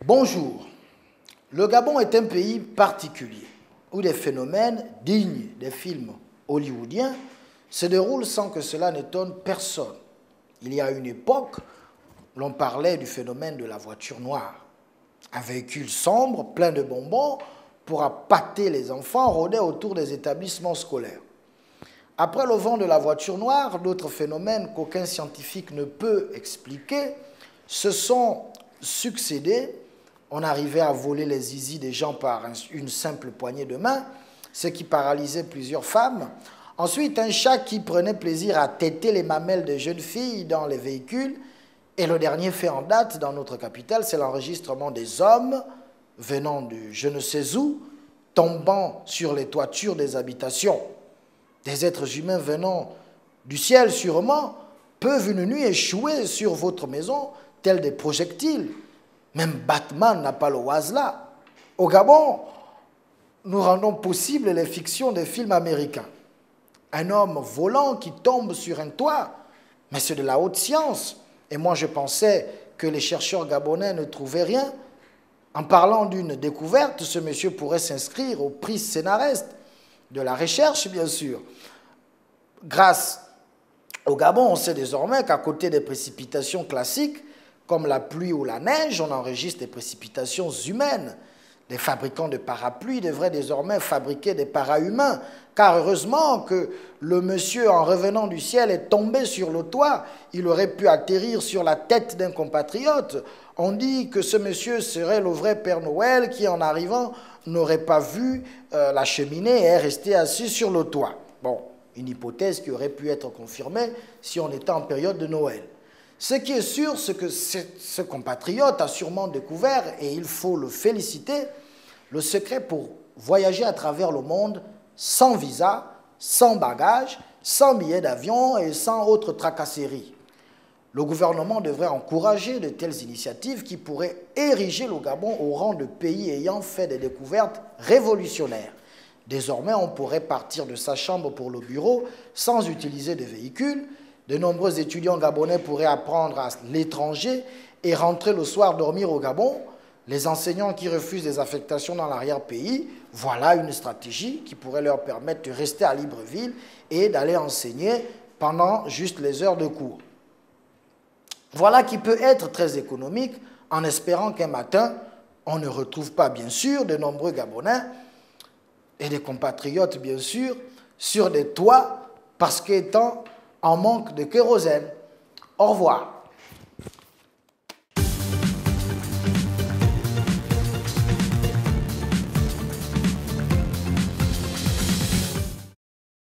Bonjour. Le Gabon est un pays particulier où des phénomènes dignes des films hollywoodiens se déroulent sans que cela n'étonne personne. Il y a une époque, l'on parlait du phénomène de la voiture noire. Un véhicule sombre, plein de bonbons, pour appâter les enfants, rôdait autour des établissements scolaires. Après le vent de la voiture noire, d'autres phénomènes qu'aucun scientifique ne peut expliquer se sont succédés. On arrivait à voler les zizis des gens par une simple poignée de main, ce qui paralysait plusieurs femmes. Ensuite, un chat qui prenait plaisir à téter les mamelles de jeunes filles dans les véhicules. Et le dernier fait en date dans notre capitale, c'est l'enregistrement des hommes venant de je ne sais où, tombant sur les toitures des habitations. Des êtres humains venant du ciel sûrement peuvent une nuit échouer sur votre maison tels des projectiles. Même Batman n'a pas le oise-là. Au Gabon, nous rendons possible les fictions des films américains. Un homme volant qui tombe sur un toit, mais c'est de la haute science. Et moi, je pensais que les chercheurs gabonais ne trouvaient rien. En parlant d'une découverte, ce monsieur pourrait s'inscrire au prix scénariste de la recherche, bien sûr. Grâce au Gabon, on sait désormais qu'à côté des précipitations classiques, comme la pluie ou la neige, on enregistre des précipitations humaines. Les fabricants de parapluies devraient désormais fabriquer des para-humains, car heureusement que le monsieur, en revenant du ciel, est tombé sur le toit. Il aurait pu atterrir sur la tête d'un compatriote. On dit que ce monsieur serait le vrai Père Noël qui, en arrivant, n'aurait pas vu la cheminée et est resté assis sur le toit. Bon, une hypothèse qui aurait pu être confirmée si on était en période de Noël. Ce qui est sûr, c'est que ce compatriote a sûrement découvert, et il faut le féliciter, le secret pour voyager à travers le monde sans visa, sans bagages, sans billets d'avion et sans autres tracasseries. Le gouvernement devrait encourager de telles initiatives qui pourraient ériger le Gabon au rang de pays ayant fait des découvertes révolutionnaires. Désormais, on pourrait partir de sa chambre pour le bureau sans utiliser de véhicule. De nombreux étudiants gabonais pourraient apprendre à l'étranger et rentrer le soir dormir au Gabon. Les enseignants qui refusent des affectations dans l'arrière-pays, voilà une stratégie qui pourrait leur permettre de rester à Libreville et d'aller enseigner pendant juste les heures de cours. Voilà qui peut être très économique en espérant qu'un matin, on ne retrouve pas bien sûr de nombreux Gabonais et des compatriotes bien sûr sur des toits parce qu'étant en manque de kérosène. Au revoir.